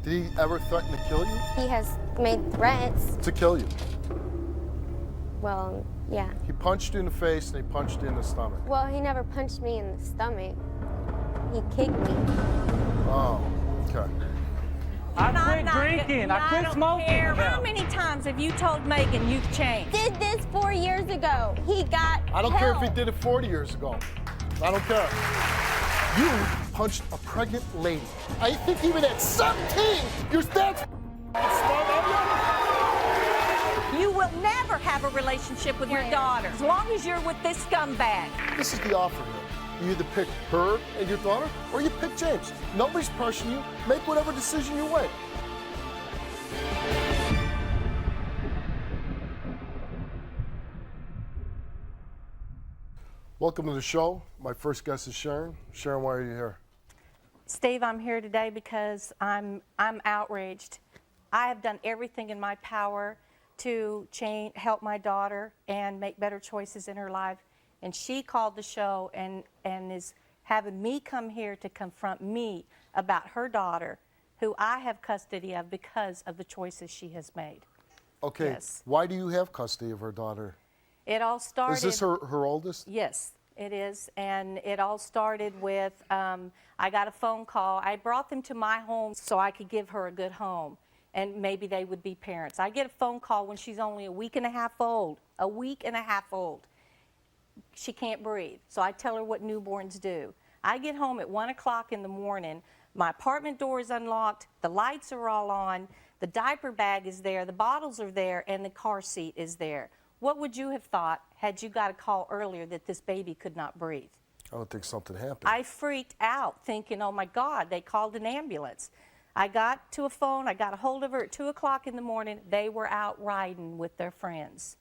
Did he ever threaten to kill you? He has made threats. To kill you? Well, yeah. He punched you in the face and he punched you in the stomach. Well, he never punched me in the stomach. He kicked me. Oh, okay. I quit drinking. I quit smoking. How many times have you told Megan you've changed? Did this 4 years ago. He got I don't care if he help. did it 40 years ago. I don't care. You punched a pregnant lady. I think even at 17, you're that smart, are you? You will never have a relationship with your daughter as long as you're with this scumbag. This is the offer here. You either pick her and your daughter, or you pick James. Nobody's pressuring you. Make whatever decision you want. Welcome to the show. My first guest is Sharon. Sharon, why are you here? Steve, I'm here today because I'm outraged. I have done everything in my power to help my daughter and make better choices in her life. And she called the show and is having me come here to confront me about her daughter, who I have custody of because of the choices she has made. Okay, Yes. Why do you have custody of her daughter? It all started... Is this her oldest? Yes, it is. And it all started with, I got a phone call. I brought them to my home so I could give her a good home, and maybe they would be parents. I get a phone call when she's only a week and a half old. A week and a half old. She can't breathe, so I tell her what newborns do. I get home at 1 o'clock in the morning. My apartment door is unlocked. The lights are all on. The diaper bag is there. The bottles are there, and the car seat is there. What would you have thought had you got a call earlier that this baby could not breathe? I don't think something happened. I freaked out thinking, oh my God, they called an ambulance. I got to a phone. I got a hold of her at 2 o'clock in the morning. They were out riding with their friends.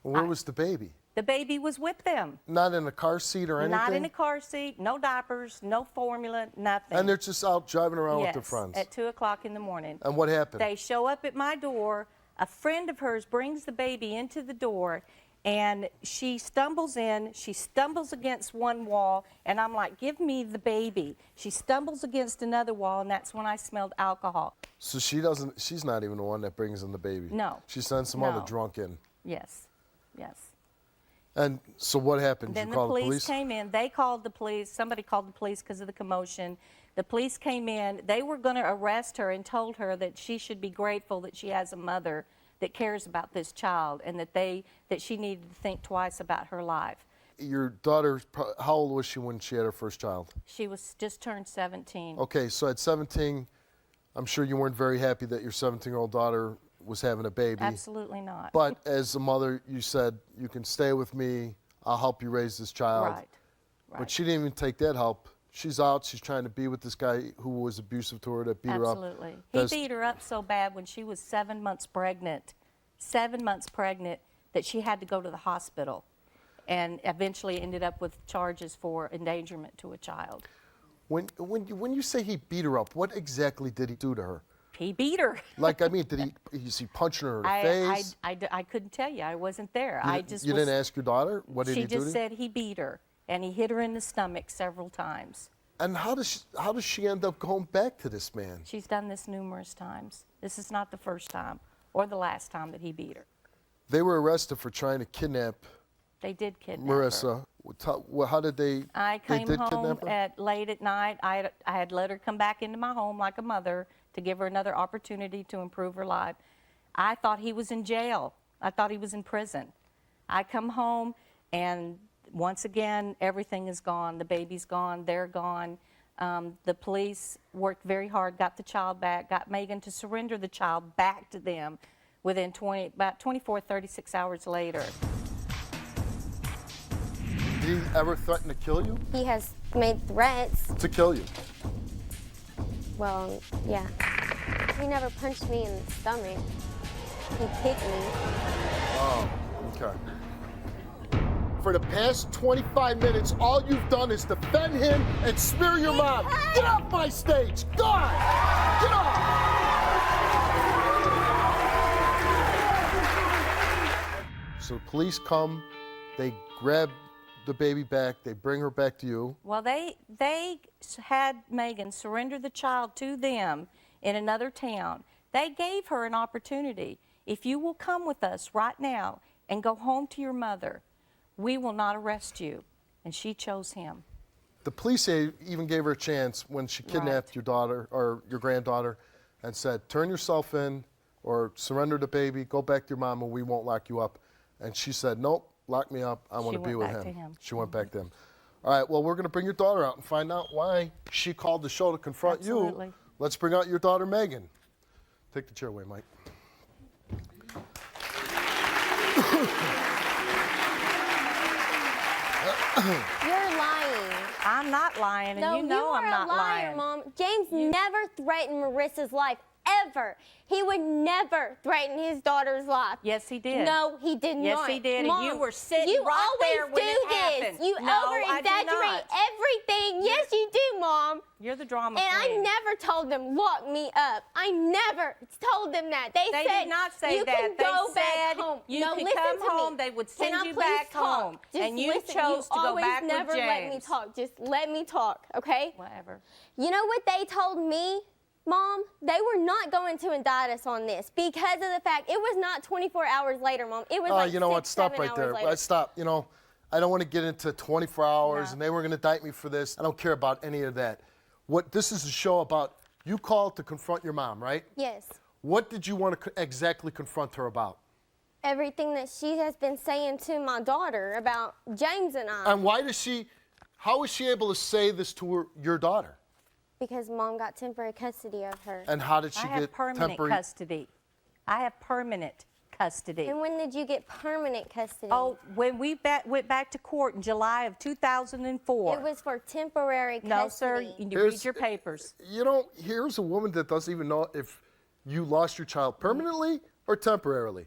Where was the baby? The baby was with them. Not in a car seat or anything? Not in a car seat, no diapers, no formula, nothing. And they're just out driving around Yes, with their friends? at 2 o'clock in the morning. And what happened? They show up at my door. A friend of hers brings the baby into the door, and she stumbles in. She stumbles against one wall, and I'm like, give me the baby. She stumbles against another wall, and that's when I smelled alcohol. So she's not even the one that brings in the baby? No. She sends some No. other drunk in? Yes, yes. And so what happened? Then Did the you call the police police? came in. They called the police. Somebody called the police because of the commotion. The police came in. They were going to arrest her and told her that she should be grateful that she has a mother that cares about this child, and that she needed to think twice about her life. Your daughter, how old was she when she had her first child? She was just turned 17. Okay, so at 17, I'm sure you weren't very happy that your 17-year-old daughter was having a baby. Absolutely not. But as a mother, you said, you can stay with me, I'll help you raise this child. Right. But she didn't even take that help. She's out, she's trying to be with this guy who was abusive to her, that beat her up. Absolutely. He beat her up so bad when she was 7 months pregnant, that she had to go to the hospital, and eventually ended up with charges for endangerment to a child. When you say he beat her up, what exactly did he do to her? He beat her. Like, I mean, is he punching her in the face? I couldn't tell you. I wasn't there. You didn't ask your daughter? What did he do to She you? just said he beat her, and he hit her in the stomach several times. And how does she end up going back to this man? She's done this numerous times. This is not the first time or the last time that he beat her. They were arrested for trying to kidnap They did kidnap Marissa. her. How did they? I they came did home kidnap her? late at night. I had let her come back into my home like a mother to give her another opportunity to improve her life. I thought he was in jail. I thought he was in prison. I come home, and once again, everything is gone. The baby's gone. They're gone. The police worked very hard, got the child back, got Megan to surrender the child back to them within about 24, 36 hours later. Did he ever threaten to kill you? He has made threats. To kill you? Well, yeah. He never punched me in the stomach. He kicked me. Oh, okay. For the past 25 minutes, all you've done is defend him and smear your mom. Get off my stage! God! Get off! So the police come, they grab the baby back, they bring her back to you. Well, they had Megan surrender the child to them in another town. They gave her an opportunity. If you will come with us right now and go home to your mother, we will not arrest you. And she chose him. The police even gave her a chance when she kidnapped your daughter or your granddaughter and said, turn yourself in or surrender the baby, go back to your mom and we won't lock you up. And she said, nope, lock me up. I want to be with him. She went back to him. All right, well, we're going to bring your daughter out and find out why she called the show to confront you. Let's bring out your daughter, Megan. Take the chair away, Mike. You're lying. I'm not lying, and you know I'm not lying. You are a liar, Mom. James never threatened Marissa's life, ever. He would never threaten his daughter's life. Yes, he did. No, he did not. Yes, he did, Mom, and you were sitting right there when it happened. You over-exaggerate everything. Yes, you do, Mom. You're the drama queen. And I never told them, lock me up. I never told them that. They said, did not say you that. can They go said back home. you no, could listen come to home. Me. They would Can send I you please back talk? home. Just And you listen. chose to go back with never let me James. talk. Just let me talk, okay? Whatever. You know what they told me? Mom, they were not going to indict us on this because of the fact it was not 24 hours later, Mom. It was like you know 6, what? Stop 7 right hours there. later. Stop. You know, I don't want to get into 24 hours No. and they were going to indict me for this. I don't care about any of that. What this is a show about, you called to confront your mom, right? Yes. What did you want to exactly confront her about? Everything that she has been saying to my daughter about James and I. And how is she able to say this to your daughter? Because Mom got temporary custody of her. And how did she I have get permanent temporary custody. I have permanent custody. And when did you get permanent custody? Oh, when we went back to court in July of 2004. It was for temporary custody. No, sir. You read your papers. You know, here's a woman that doesn't even know if you lost your child permanently or temporarily.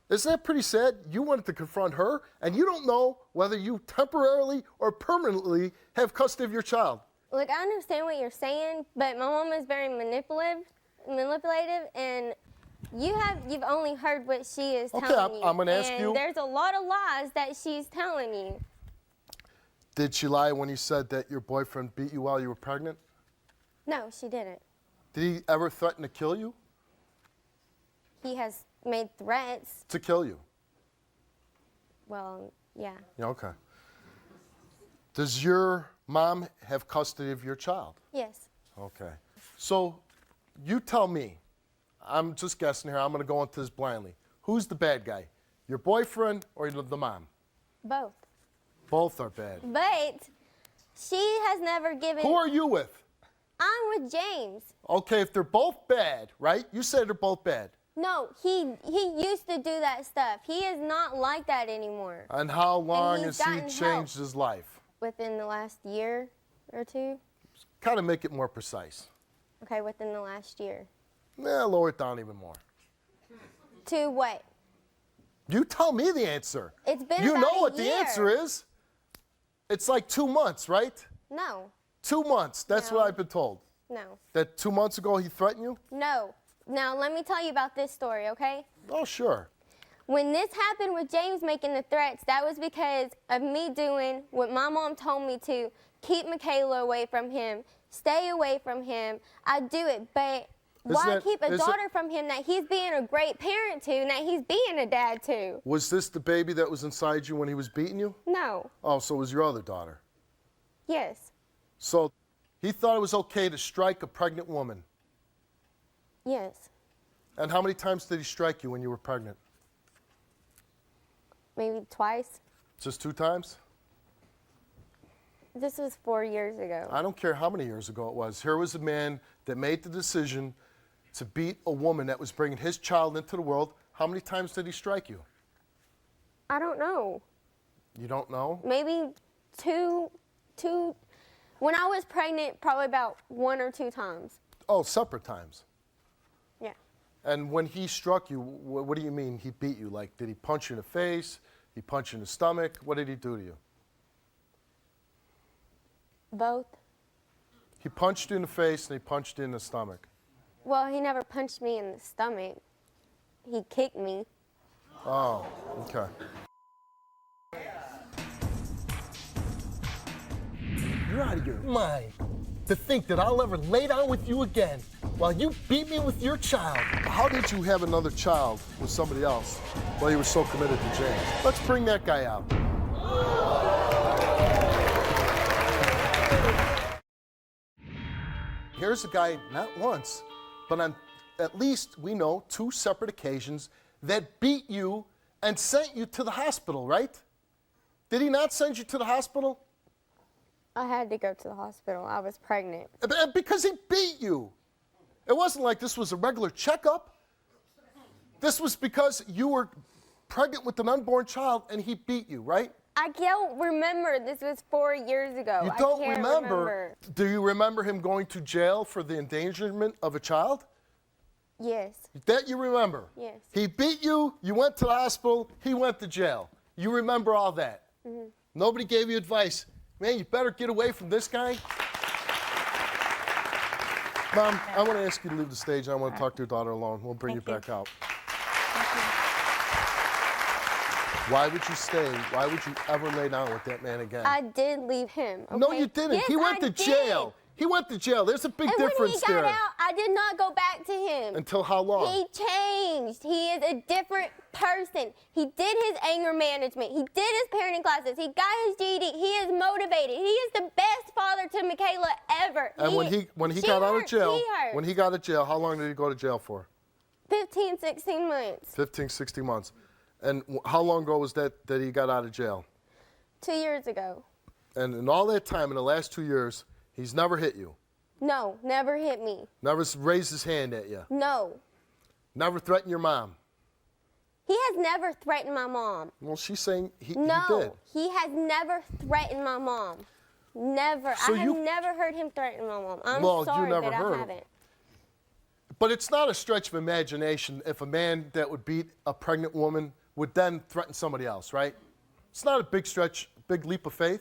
Isn't that pretty sad? You wanted to confront her, and you don't know whether you temporarily or permanently have custody of your child. Look, I understand what you're saying, but my mom is very manipulative, and you've only heard what she is telling you. I'm going to ask you. And there's a lot of lies that she's telling you. Did she lie when you said that your boyfriend beat you while you were pregnant? No, she didn't. Did he ever threaten to kill you? He has made threats. To kill you? Well, yeah. Yeah, okay. Does your mom have custody of your child? Yes. Okay. So you tell me, I'm just guessing here, I'm going to go into this blindly. Who's the bad guy? Your boyfriend or the mom? Both. Both are bad. But she has never given... Who are you with? I'm with James. Okay, if they're both bad, right? You said they're both bad. No, he used to do that stuff. He is not like that anymore. And how long And has he's he gotten changed help. his life? Within the last year or two? Kind of make it more precise. Okay, within the last year. Nah, lower it down even more. To what? You tell me the answer. It's been You about know a what the year. answer is. It's like 2 months, right? No. 2 months. That's No. what I've been told. No. That 2 months ago he threatened you? No. Now, let me tell you about this story, okay? Oh, sure. When this happened with James making the threats, that was because of me doing what my mom told me to, keep Michaela away from him, stay away from him. I do it, but why keep a daughter from him that he's being a great parent to and that he's being a dad to? Was this the baby that was inside you when he was beating you? No. Oh, so it was your other daughter. Yes. So he thought it was okay to strike a pregnant woman. Yes. And how many times did he strike you when you were pregnant? Maybe twice. Just 2 times? This was 4 years ago. I don't care how many years ago it was. Here was a man that made the decision to beat a woman that was bringing his child into the world. How many times did he strike you? I don't know. You don't know? Maybe two. When I was pregnant, probably about 1 or 2 times. Oh, separate times. Yeah. And when he struck you, what do you mean he beat you? Like, did he punch you in the face? He punched you in the stomach? What did he do to you? Both. He punched you in the face and he punched you in the stomach. Well, he never punched me in the stomach. He kicked me. Oh, okay. You're out of your mind. To think that I'll ever lay down with you again while you beat me with your child. How did you have another child with somebody else while you were so committed to James? Let's bring that guy out. Here's a guy, not once, but on at least, we know, 2 separate occasions that beat you and sent you to the hospital, right? Did he not send you to the hospital? I had to go to the hospital. I was pregnant. Because he beat you. It wasn't like this was a regular checkup. This was because you were pregnant with an unborn child and he beat you, right? I don't remember. This was 4 years ago. You don't I can't remember. Do you remember him going to jail for the endangerment of a child? Yes. That you remember? Yes. He beat you, you went to the hospital, he went to jail. You remember all that? Mm-hmm. Nobody gave you advice. Man, you better get away from this guy. Mom, I want to ask you to leave the stage. I want to talk to your daughter alone. We'll bring you back out. Why would you stay? Why would you ever lay down with that man again? I did leave him. Okay? No, you didn't. Yes, he went to jail. He went to jail. There's a big difference there. And when he got out, I did not go back to him. Until how long? He changed. He is a different person. He did his anger management. He did his parenting classes. He got his GED. He is motivated. He is the best father to Michaela ever. And when he got out of jail, when he got out of jail, how long did he go to jail for? 15, 16 months. 15, 16 months. And how long ago was that he got out of jail? 2 years ago. And in all that time, in the last 2 years, he's never hit you? No, never hit me. Never raised his hand at you? No. Never threatened your mom? He has never threatened my mom. Well, she's saying he did. No, he has never threatened my mom. Never. So I have never heard him threaten my mom. I'm Well, sorry you never that heard I him. haven't. But it's not a stretch of imagination if a man that would beat a pregnant woman would then threaten somebody else, right? It's not a big stretch, big leap of faith,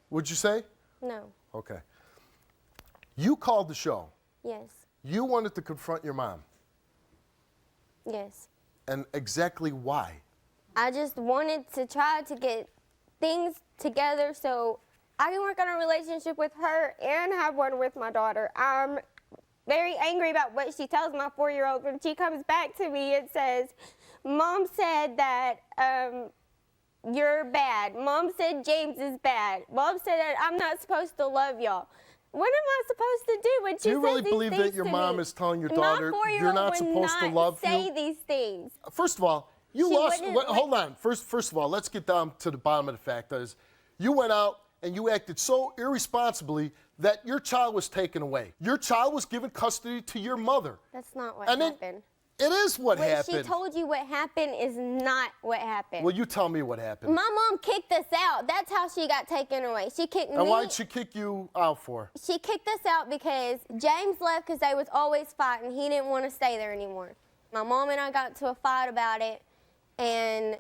would you say? No. Okay. You called the show. Yes. You wanted to confront your mom. Yes. And exactly why? I just wanted to try to get things together so I can work on a relationship with her and have one with my daughter. I'm very angry about what she tells my 4-year-old when she comes back to me and says, Mom said that you're bad. Mom said James is bad. Mom said that I'm not supposed to love y'all. What am I supposed to do when she says these things to me? Do you really believe that your mom is telling your daughter you're not supposed to love you? My 4-year-old would not say these things. First of all, you She lost. wouldn't, Hold on. First of all, let's get down to the bottom of the fact. That is, you went out and you acted so irresponsibly that your child was taken away. Your child was given custody to your mother. That's not what And then- happened. It is what happened. What she told you what happened is not what happened. Well, you tell me what happened. My mom kicked us out. That's how she got taken away. She kicked me. And why'd she kick you out for? She kicked us out because James left because they was always fighting. He didn't want to stay there anymore. My mom and I got into a fight about it, and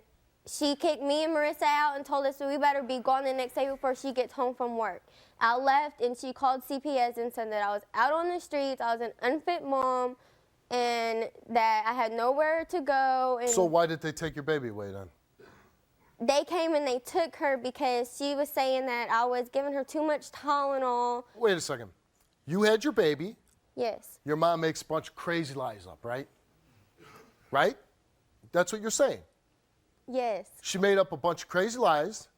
she kicked me and Marissa out and told us that we better be gone the next day before she gets home from work. I left, and she called CPS and said that I was out on the streets, I was an unfit mom, and that I had nowhere to go. And So why did they take your baby away then? they came and they took her because she was saying that I was giving her too much Tylenol. Wait a second. You had your baby. Yes. Your mom makes a bunch of crazy lies up, right? Right? That's what you're saying. Yes. She made up a bunch of crazy lies,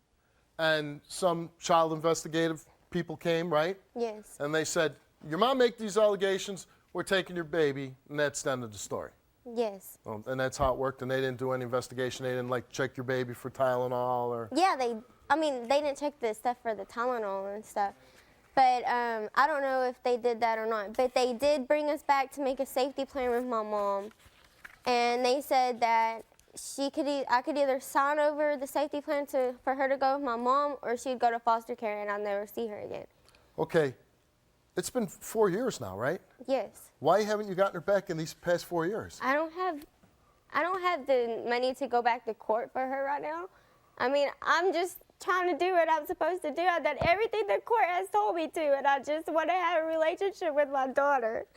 and some child investigative people came, right? Yes. And they said, your mom made these allegations, we're taking your baby, and that's the end of the story. Yes. And that's how it worked, and they didn't do any investigation. They didn't, like, check your baby for Tylenol or... Yeah, they didn't check the stuff for the Tylenol and stuff. But I don't know if they did that or not. But they did bring us back to make a safety plan with my mom. And they said that I could either sign over the safety plan for her to go with my mom, or she'd go to foster care and I'd never see her again. Okay. It's been 4 years now, right? Yes. Why haven't you gotten her back in these past 4 years? I don't have the money to go back to court for her right now. I mean, I'm just trying to do what I'm supposed to do. I've done everything the court has told me to, and I just want to have a relationship with my daughter.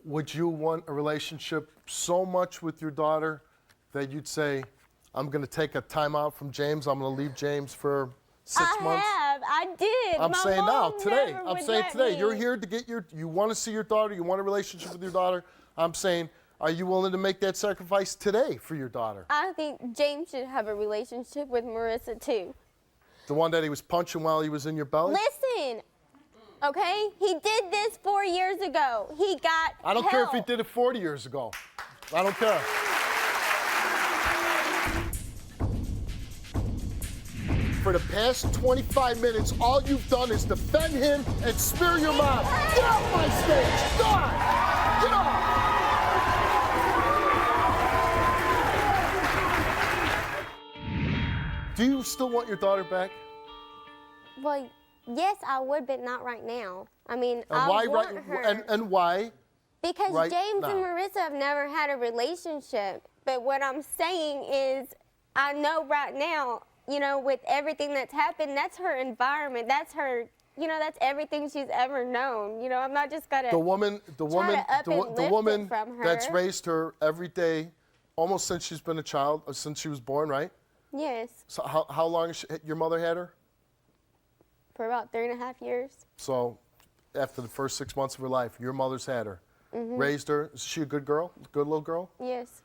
Would you want a relationship so much with your daughter that you'd say, I'm going to take a time out from James, I'm going to leave James for 6 months? I did. I'm My saying now, mom today. never I'm would saying let today. me. You're here to get you want to see your daughter. You want a relationship with your daughter. I'm saying, are you willing to make that sacrifice today for your daughter? I think James should have a relationship with Marissa too. The one that he was punching while he was in your belly? Listen, okay? He did this 4 years ago. He got I don't care if he help. did it 40 years ago. I don't care. For the past 25 minutes, all you've done is defend him and smear your mom. Get off my stage! God! Get off! Do you still want your daughter back? Well, yes, I would, but not right now. I mean, And I why want right her. and why? Because right James now? and Marissa have never had a relationship. But what I'm saying is, I know right now, you know, with everything that's happened, that's her environment. That's her, you know, that's everything she's ever known. You know, I'm not just gonna. The woman to up and lift it from her. that's raised her every day, almost since she's been a child, since she was born, right? Yes, So how long has your mother had her? for about 3.5 years. So after the first 6 months of her life, your mother's had her, Mm-hmm. raised her. Is she a good girl, good little girl? Yes.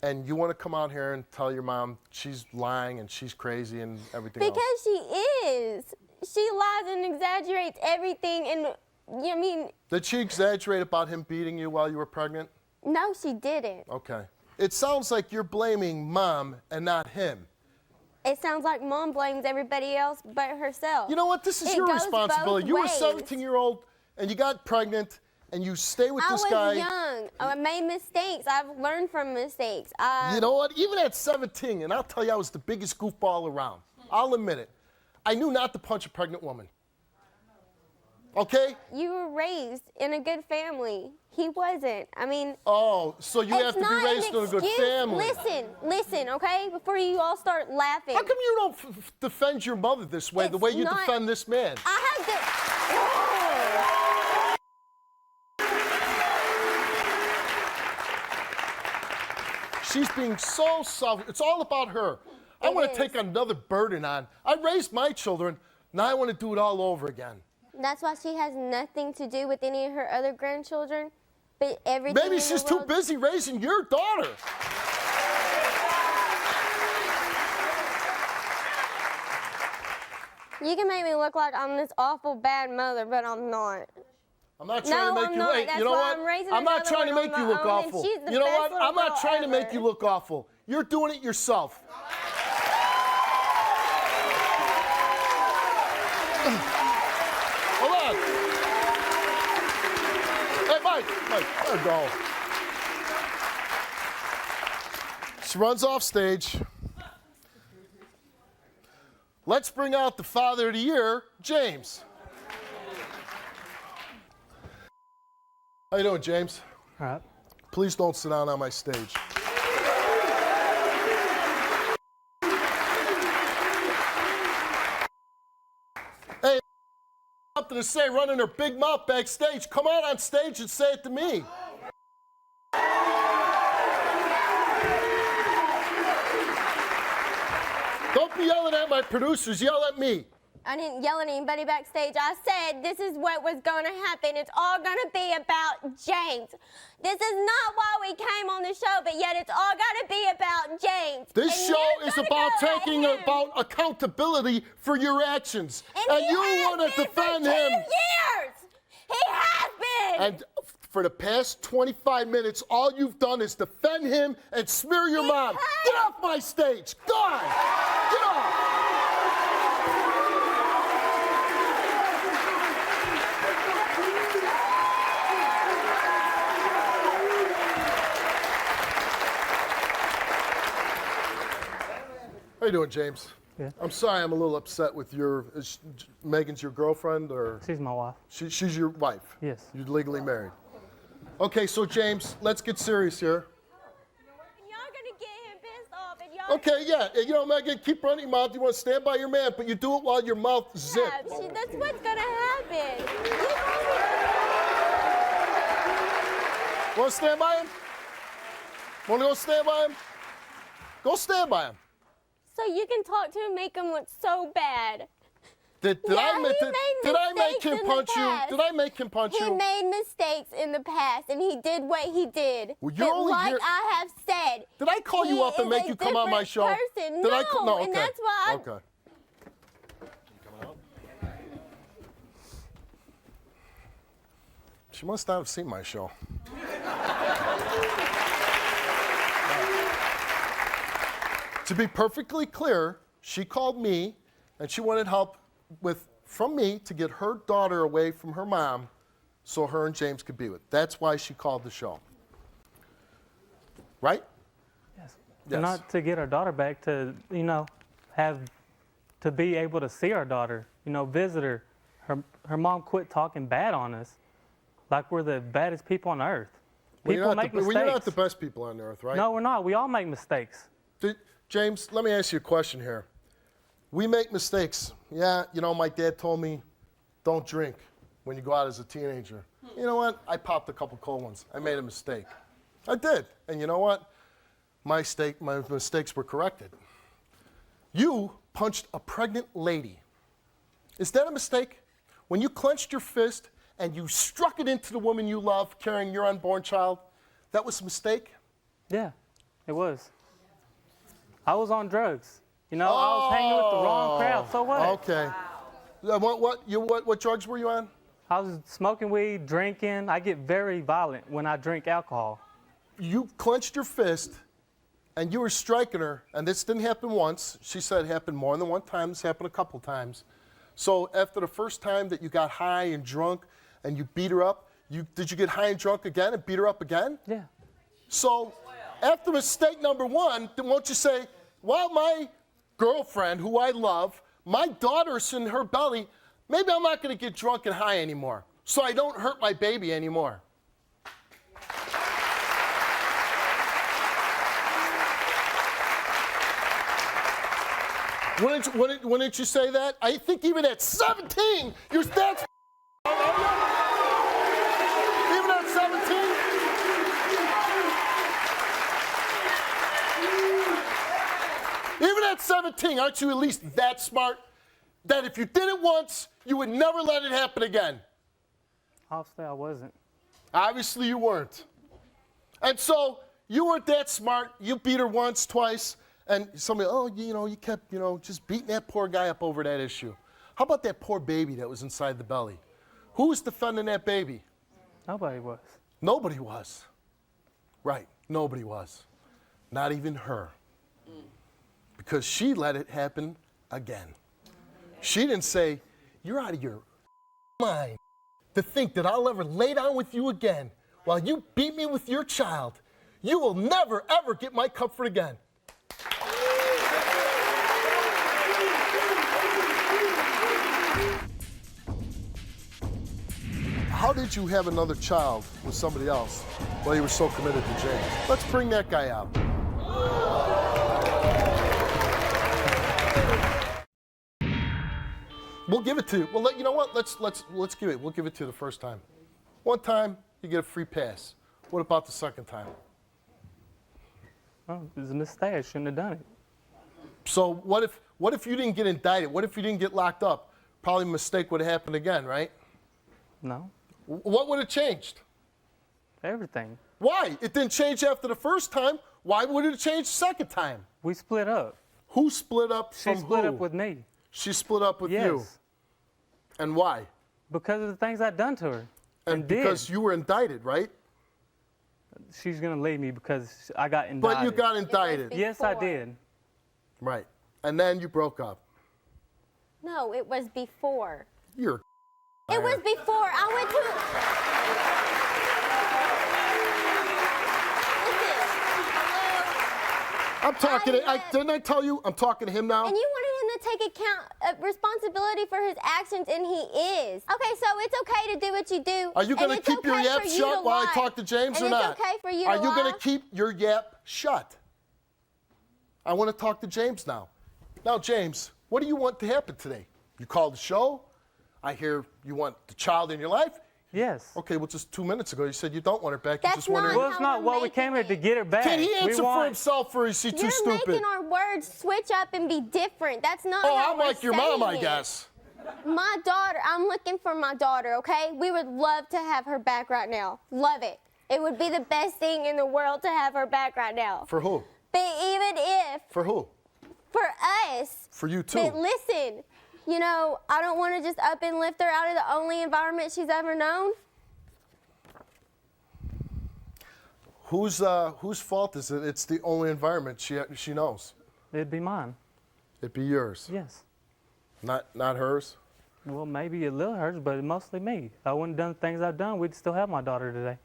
And you want to come out here and tell your mom she's lying and she's crazy and everything else? Because she is. She lies and exaggerates everything, and I mean, Did she exaggerate about him beating you while you were pregnant? no, she didn't. Okay. It sounds like you're blaming mom and not him. It sounds like mom blames everybody else but herself. You know what? This is It your goes responsibility. both You were ways. 17-year-old and you got pregnant and you stay with I this was guy. young. I made mistakes. I've learned from mistakes. You know what? Even at 17, and I'll tell you, I was the biggest goofball around. I'll admit it. I knew not to punch a pregnant woman. Okay? You were raised in a good family. He wasn't. I mean, Oh, so you have it's to be not raised an in a good excuse. family. Listen, okay? Before you all start laughing. How come you don't defend your mother this way, the It's way you not- defend this man? I have to. She's being so selfish. It's all about her. I It want is. to take another burden on. I raised my children. Now I want to do it all over again. That's why she has nothing to do with any of her other grandchildren, but everything. Maybe in she's the too world. busy raising your daughter. You can make me look like I'm this awful bad mother, but I'm not. I'm not trying to make I'm you. not. Hey, That's you know why what? I'm raising I'm not another trying to one make on you my look own, and awful. she's the You know best what? little I'm not girl trying to make ever. you look awful. You're doing it yourself. Hold on. Hey, Mike, there you go. She runs off stage. Let's bring out the Father of the Year, James. How you doing, James? All right. Please don't sit down on my stage. Hey, something to say, running her big mouth backstage. Come out on stage and say it to me. Don't be yelling at my producers, yell at me. I didn't yell at anybody backstage. I said this is what was going to happen. It's all going to be about James. This is not why we came on the show, but yet it's all got to be about James. This And show you're is gonna about go at taking him. about accountability for your actions. And he you has want to been defend for 2 him. years. He has been. And for the past 25 minutes, all you've done is defend him and smear your mom. has. Get off my stage. God! Get off! How you doing, James? Yeah. I'm sorry I'm a little upset with Megan's your girlfriend, or She's my wife. she's your wife? Yes. You're legally married. Okay, so James, let's get serious here. Y'all gonna get him pissed off, and y'all. Okay, yeah, you know, Megan, keep running your mouth. You want to stand by your man, but you do it while your mouth zips. Yeah, that's what's gonna happen. Want to stand by him? Want to go stand by him? Go stand by him. So you can talk to him, make him look so bad. Did Yeah, I make he made I make mistakes him in the punch you? past. Did I make him punch He you? made mistakes in the past, and he did what he did. Well, you're But only like here- I have said, Did I call you he up and is make a you come on my different show? Person. Did No, I no, okay. and that's why I Okay. She must not have seen my show. To be perfectly clear, she called me and she wanted help from me to get her daughter away from her mom so her and James could be with. That's why she called the show. Right? Yes. Yes. Not to get our daughter back, to, to be able to see our daughter, visit her. Her mom quit talking bad on us, like we're the baddest people on earth. People make mistakes. You're not the best people on earth, right? No, we're not. We all make mistakes. James, let me ask you a question here. We make mistakes. Yeah, my dad told me, don't drink when you go out as a teenager. You know what? I popped a couple cold ones. I made a mistake. I did. And you know what? My mistakes were corrected. You punched a pregnant lady. Is that a mistake? When you clenched your fist and you struck it into the woman you love carrying your unborn child, that was a mistake? Yeah, it was. I was on drugs. I was hanging with the wrong crowd. So what? Okay. What drugs were you on? I was smoking weed, drinking. I get very violent when I drink alcohol. You clenched your fist and you were striking her, and this didn't happen once. She said it happened more than one time. This happened a couple times. So after the first time that you got high and drunk and you beat her up, did you get high and drunk again and beat her up again? Yeah. So after mistake number one, then won't you say, well, my girlfriend, who I love, my daughter's in her belly, maybe I'm not going to get drunk and high anymore, so I don't hurt my baby anymore. Wouldn't you say that? I think even at 17, your stats. Even at 17? Even at 17, aren't you at least that smart? That if you did it once, you would never let it happen again. Obviously, I wasn't. Obviously, you weren't. And so, you weren't that smart. You beat her once, twice, and somebody, you kept, just beating that poor guy up over that issue. How about that poor baby that was inside the belly? Who was defending that baby? Nobody was. Nobody was. Right, nobody was. Not even her. Because she let it happen again. She didn't say, you're out of your mind to think that I'll ever lay down with you again while you beat me with your child. You will never, ever get my comfort again. How did you have another child with somebody else while you were so committed to James? Let's bring that guy out. We'll give it to you. Well, you know what? Let's give it. We'll give it to you the first time. One time, you get a free pass. What about the second time? Oh, it was a mistake. I shouldn't have done it. So what if you didn't get indicted? What if you didn't get locked up? Probably a mistake would have happened again, right? No. What would have changed? Everything. Why? It didn't change after the first time. Why would it change the second time? We split up. Who split up from who? She split up with me. She split up with Yes. you. And why? Because of the things I'd done to her. And because you were indicted, right? She's going to leave me because I got indicted. But you got indicted. Yes, I did. Right. And then you broke up. No, it was before. You're It was before. I went to. I'm talking didn't I tell you I'm talking to him now? And you wanted him to take responsibility for his actions, and he is. Okay, so it's okay to do what you do. Are you going to keep your yap shut while I talk to James or not? It's okay for you Are to you going lie? to keep your yap shut? I want to talk to James now. Now, James, what do you want to happen today? You called the show. I hear you want the child in your life. Yes. Okay, well, just 2 minutes ago you said you don't want her back. You That's just want her. not Well, it's not what we came here to get her back. Can he answer We for want- himself, or is he too You're stupid? making our words switch up and be different. That's not Oh, how I'm we're like your mom, I saying it. guess. My daughter, I'm looking for my daughter, okay? We would love to have her back right now. Love it. It would be the best thing in the world to have her back right now. For who? But even if, For who? for us. For you too. But listen, you know, I don't want to just up and lift her out of the only environment she's ever known. Whose fault is it? It's the only environment she knows. It'd be mine. It'd be yours. Yes. Not hers. Well, maybe a little hers, but mostly me. If I wouldn't have done the things I've done, we'd still have my daughter today.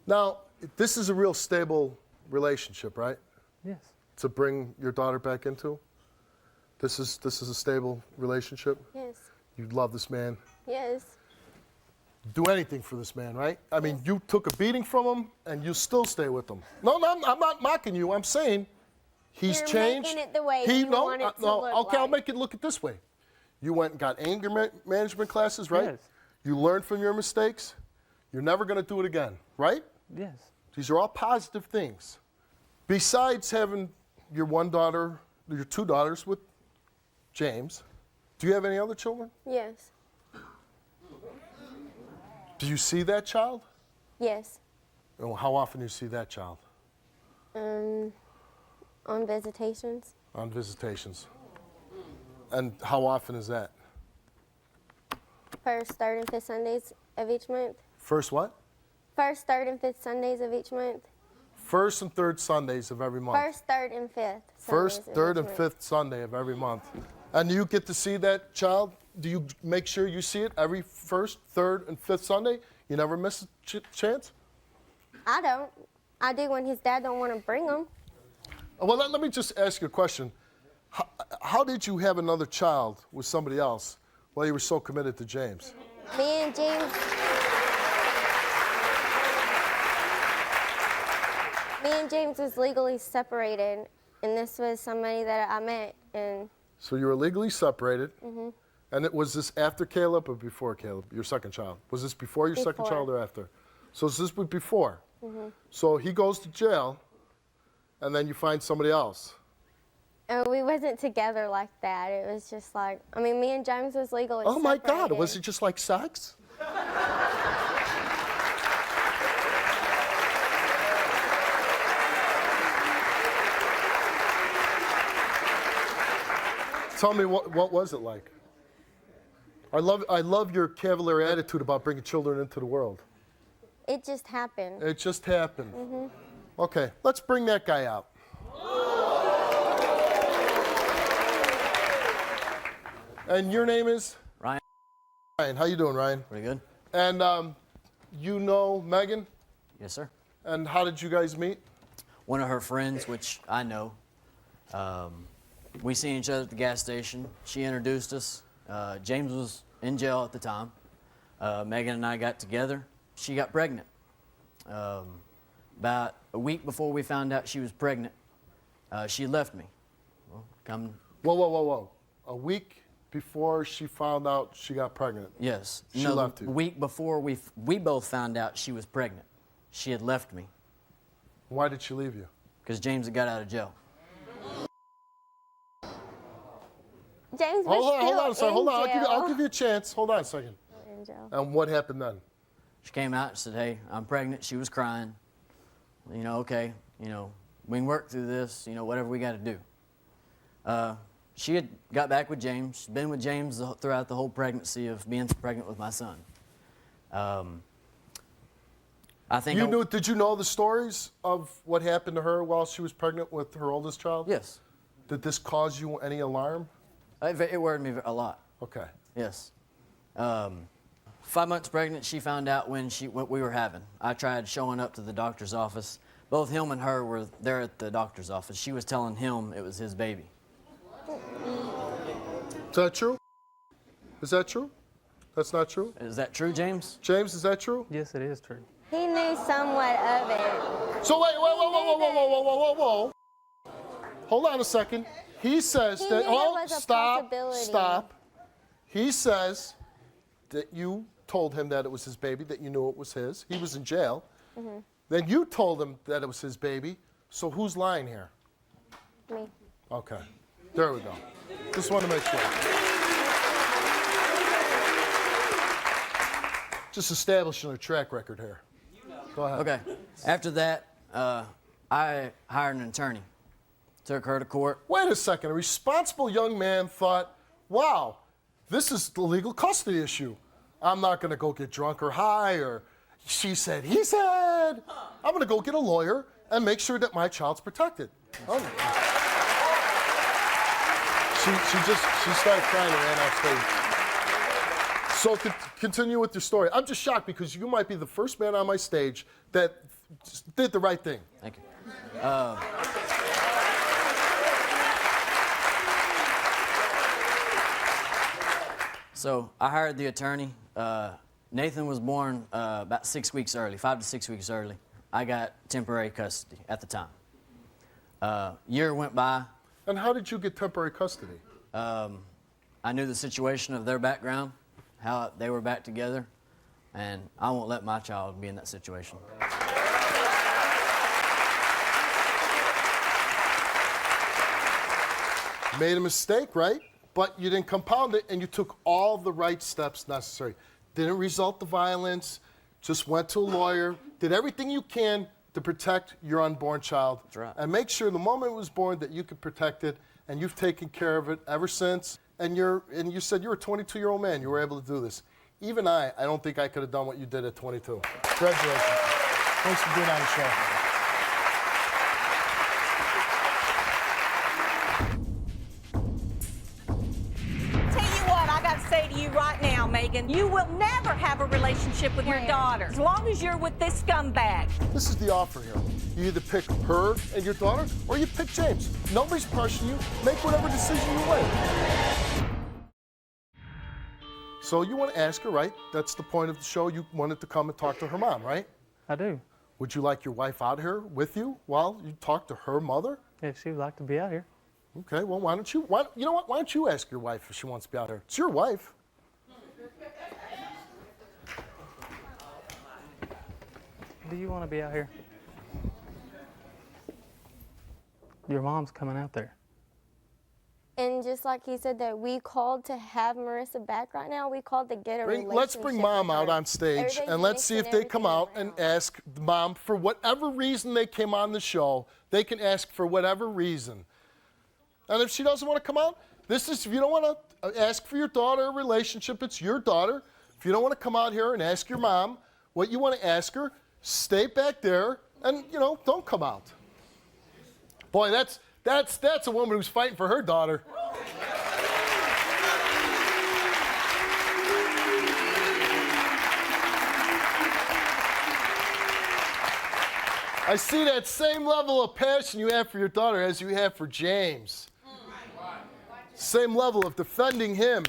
Now, this is a real stable relationship, right? Yes. To bring your daughter back into. This is a stable relationship. Yes. You love this man. Yes. Do anything for this man, right? I mean, you took a beating from him, and you still stay with him. No, I'm not mocking you. I'm saying he's You're changed. making it the way you want it to look okay, I'll like. make it look it this way. You went and got anger management classes, right? Yes. You learned from your mistakes. You're never going to do it again, right? Yes. These are all positive things. Besides having your one daughter, your two daughters with James, do you have any other children? Yes. Do you see that child? Yes. And how often do you see that child? On visitations. On visitations. And how often is that? First, third, and fifth Sundays of each month. First what? First, third, and fifth Sundays of each month. First and third Sundays of every month. First, third, and fifth. First, Sundays of third, each and month. fifth Sunday of every month. And you get to see that child? Do you make sure you see it every first, third, and fifth Sunday? You never miss a chance? I don't. I do when his dad don't want to bring him. Well, let me just ask you a question. How did you have another child with somebody else while you were so committed to James? Me and James. Me and James was legally separated, and this was somebody that I met, and So you were legally separated. And was this after Caleb or before Caleb, your second child? Was this before your second Before. child or after? So this was before. So he goes to jail, and then you find somebody else. we wasn't together like that. It was just like, I mean, me and James was legally Oh my God, separated. was it just like sex? Tell me, what was it like? I love your cavalier attitude about bringing children into the world. It just happened. It just happened. Okay, let's bring that guy out. And your name is? Ryan. Ryan, how you doing, Ryan? Pretty good. And you know Megan? Yes, sir. And how did you guys meet? One of her friends, which I know, we seen each other at the gas station. She introduced us. James was in jail at the time. Megan and I got together. She got pregnant. About a week before we found out she was pregnant, she left me. Well, Whoa. A week before she found out she got pregnant. yes. She no, left the you. week before we both found out she was pregnant. She had left me Why did she leave you? because James had got out of jail. James was Hold on a still second. in Hold on. jail. I'll give you a chance. Hold on a second. In jail. And what happened then? She came out and said, "Hey, I'm pregnant." She was crying. Okay, we can work through this, whatever we got to do. She had got back with James. She'd been with James throughout the whole pregnancy of being pregnant with my son. I think Did you know the stories of what happened to her while she was pregnant with her oldest child? Yes. Did this cause you any alarm? It worried me a lot. Okay. Yes. 5 months pregnant, she found out what we were having. I tried showing up to the doctor's office. Both him and her were there at the doctor's office. She was telling him it was his baby. Is that true? Is that true? That's not true? Is that true, James? James, is that true? Yes, it is true. He knew somewhat of it. So wait, whoa. Hold on a second. He says He that, knew there was a possibility. stop. He says that you told him that it was his baby, that you knew it was his. He was in jail. Then you told him that it was his baby. So who's lying here? Me. Okay. There we go. Just want to make sure. Just establishing a track record here. Go ahead. Okay. After that, I hired an attorney. Took her to court. Wait a second. A responsible young man thought, wow, this is the legal custody issue. I'm not going to go get drunk or high or she said, he said. I'm going to go get a lawyer and make sure that my child's protected. Oh. She started crying and ran off stage. So continue with your story. I'm just shocked because you might be the first man on my stage that did the right thing. Thank you. So I hired the attorney. Nathan was born about 6 weeks early, 5 to 6 weeks early. I got temporary custody at the time. Year went by. And how did you get temporary custody? I knew the situation of their background, how they were back together, and I won't let my child be in that situation. Made a mistake, right? But you didn't compound it, and you took all the right steps necessary. Didn't result to violence, just went to a lawyer, did everything you can to protect your unborn child. That's right. And make sure the moment it was born that you could protect it, and you've taken care of it ever since. And you said you're a 22-year-old man. You were able to do this. Even I don't think I could have done what you did at 22. Congratulations. Thanks for being on the show. Say to you right now, Megan, you will never have a relationship with your daughter as long as you're with this scumbag. This is the offer here. You either pick her and your daughter, or you pick James. Nobody's pressuring you. Make whatever decision you want. So you want to ask her, right? That's the point of the show. You wanted to come and talk to her mom, right? I do. Would you like your wife out here with you while you talk to her mother? If she would like to be out here. Okay, well, why don't you ask your wife if she wants to be out here? It's your wife. Do you want to be out here? Your mom's coming out there. And just like he said that we called to have Marissa back right now, we called to get a relationship. Let's bring Mom with her. out on stage, and let's see if they come out and ask Mom for whatever reason they came on the show. They can ask for whatever reason. And if she doesn't want to come out, if you don't want to ask for your daughter a relationship, it's your daughter. If you don't want to come out here and ask your mom what you want to ask her, stay back there and, don't come out. Boy, that's a woman who's fighting for her daughter. I see that same level of passion you have for your daughter as you have for James. Same level of defending him.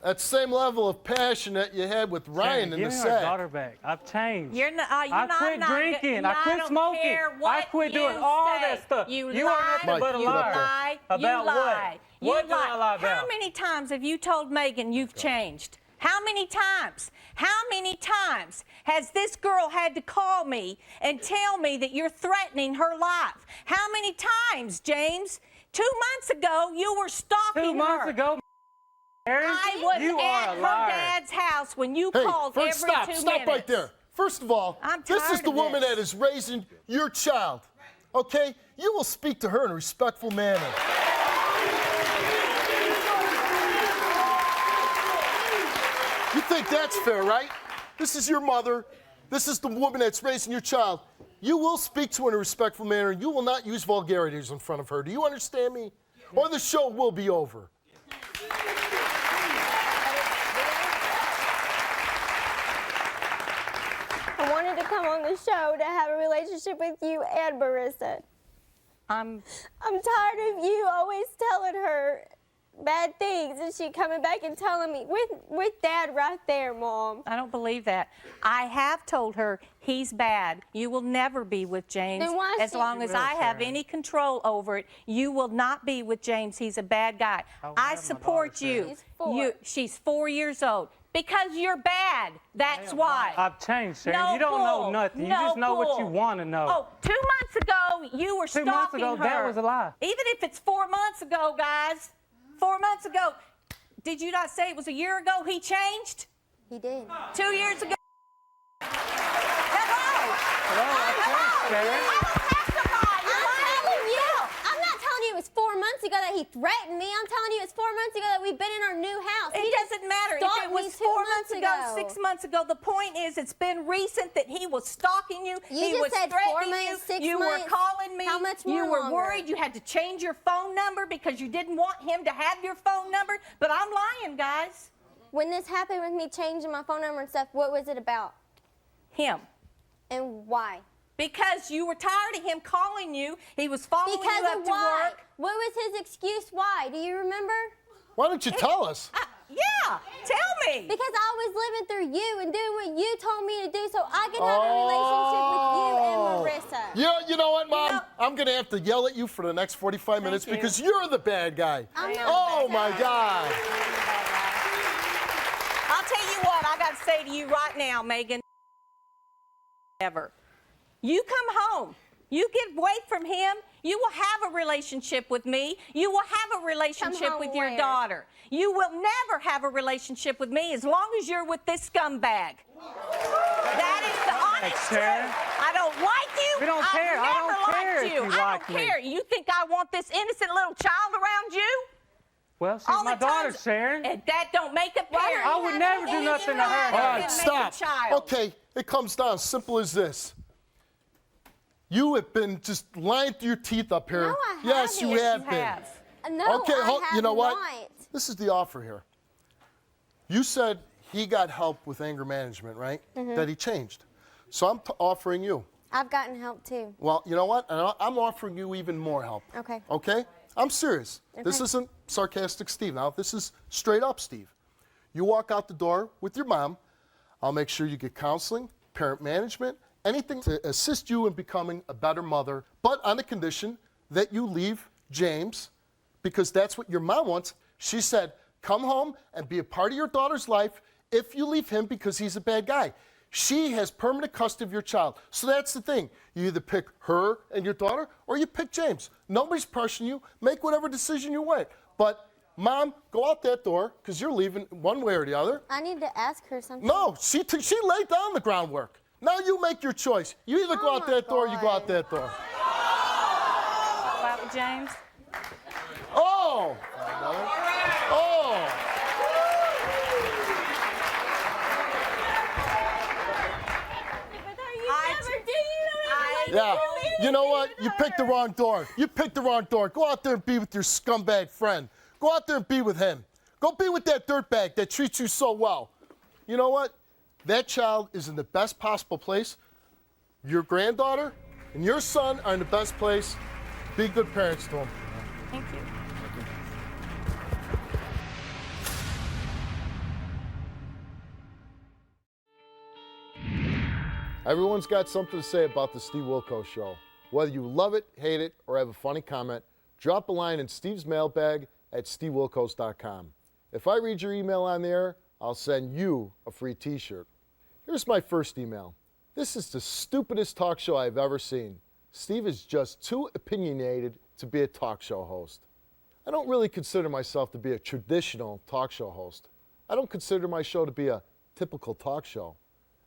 That same level of passion that you had with Ryan in the set. Give me our daughter back. I've changed. I quit drinking. I quit smoking. I quit doing all that stuff. You are nothing but a liar. About what? What did I lie about? How many times have you told Megan you've changed? How many times? How many times has this girl had to call me and tell me that you're threatening her life? How many times, James? 2 months ago, you were stalking her. 2 months ago, I was at her dad's house when you called every 2 minutes. Stop right there. First of all, this is the woman that is raising your child, okay? You will speak to her in a respectful manner. You think that's fair, right? This is your mother. This is the woman that's raising your child. You will speak to her in a respectful manner. You will not use vulgarities in front of her. Do you understand me? Or the show will be over. I wanted to come on the show to have a relationship with you and Marissa. I'm tired of you always telling her bad things and she coming back and telling me, with Dad right there, Mom. I don't believe that. I have told her he's bad. You will never be with James. Then why as long as I have any control over it, you will not be with James. He's a bad guy. I support you. She's 4 years old. Because you're bad. That's why. I've changed, Sharon. No you don't know nothing. You just know what you want to know. Oh, 2 months ago, you were stalking her. 2 months ago, that was a lie. Even if it's 4 months ago, guys. 4 months ago. Did you not say it was a year ago he changed? He did. 2 years ago. Hello, Sharon. I don't testify. You're lying. I'm not telling you it was 4 months ago that he threatened me. I'm telling you it's 4 months ago that we've been in our new house. It doesn't matter if stalked it me was 2 4 months months ago, ago. 6 months ago. The point is, it's been recent that he was stalking you. You He just was said 4 threatening months, 6 you. You months. were calling me. How much You more were longer? worried. You had to change your phone number because you didn't want him to have your phone number. But I'm lying, guys. When this happened with me changing my phone number and stuff, what was it about? Him. And why? Because you were tired of him calling you. He was following Because you up of to why? work. What was his excuse why? Do you remember? Why don't you tell us? Yeah, tell me. Because I was living through you and doing what you told me to do so I could have a relationship with you and Marissa. You know what, Mom? know- I'm going to have to yell at you for the next 45 minutes you. because you're the bad guy. I'm not Oh, the my bad God. I'll tell you what I got to say to you right now, Megan. Ever. You come home. You get away from him. You will have a relationship with me. You will have a relationship home with your where? daughter. You will never have a relationship with me as long as you're with this scumbag. That is the honest Sharon. truth. I don't like you. We don't care. I've I never don't care liked if you. you I like don't me. care. You think I want this innocent little child around you? Well, she's All my the daughter, times- Sharon. And that don't make a parent. I would never do nothing to her. All Make right, a stop. child. Okay, it comes down simple as this. You have been just lying through your teeth up here. No, I Yes, you haven't. have been. No, Okay, I have you know what? not. This is the offer here. You said he got help with anger management, right? That he changed. So I'm offering you. I've gotten help too. Well, you know what? And I'm offering you even more help. Okay. Okay? I'm serious. This Okay. isn't sarcastic Steve now. This is straight up Steve. You walk out the door with your mom. I'll make sure you get counseling, parent management, anything to assist you in becoming a better mother, but on the condition that you leave James, because that's what your mom wants. She said, come home and be a part of your daughter's life if you leave him because he's a bad guy. She has permanent custody of your child. So that's the thing. You either pick her and your daughter or you pick James. Nobody's pressuring you. Make whatever decision you want. But, Mom, go out that door because you're leaving one way or the other. I need to ask her something. No, she laid down the groundwork. Now you make your choice. You either go Oh out my that door or you go out God. that door. Go out with James. Oh! Oh! Yeah, you know what? You picked the wrong door. You picked the wrong door. Go out there and be with your scumbag friend. Go out there and be with him. Go be with that dirtbag that treats you so well. You know what? That child is in the best possible place. Your granddaughter and your son are in the best place. Be good parents to them. Thank you. Everyone's got something to say about the Steve Wilkos Show. Whether you love it, hate it, or have a funny comment, drop a line in Steve's mailbag at stevewilkos.com. If I read your email on the air, I'll send you a free t-shirt. Here's my first email. This is the stupidest talk show I've ever seen. Steve is just too opinionated to be a talk show host. I don't really consider myself to be a traditional talk show host. I don't consider my show to be a typical talk show.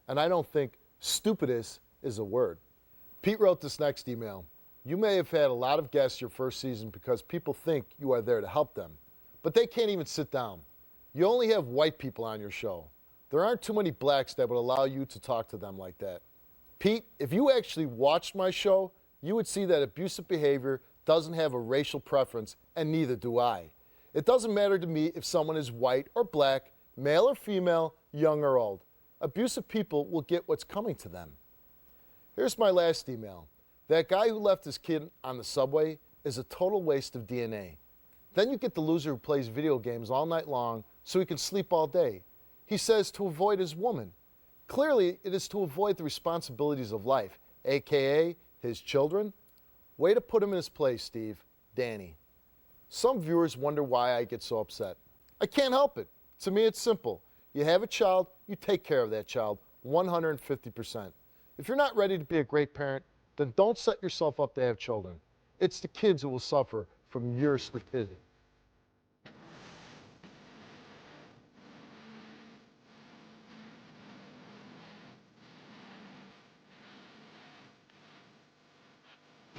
And I don't think stupidest is a word. Pete wrote this next email. You may have had a lot of guests your first season because people think you are there to help them, but they can't even sit down. You only have white people on your show. There aren't too many blacks that would allow you to talk to them like that. Pete, if you actually watched my show, you would see that abusive behavior doesn't have a racial preference, and neither do I. It doesn't matter to me if someone is white or black, male or female, young or old. Abusive people will get what's coming to them. Here's my last email. That guy who left his kid on the subway is a total waste of DNA. Then you get the loser who plays video games all night long so he can sleep all day. He says to avoid his woman. Clearly, it is to avoid the responsibilities of life, AKA his children. Way to put him in his place, Steve. Danny. Some viewers wonder why I get so upset. I can't help it. To me, it's simple. You have a child, you take care of that child 150%. If you're not ready to be a great parent, then don't set yourself up to have children. It's the kids who will suffer from your stupidity.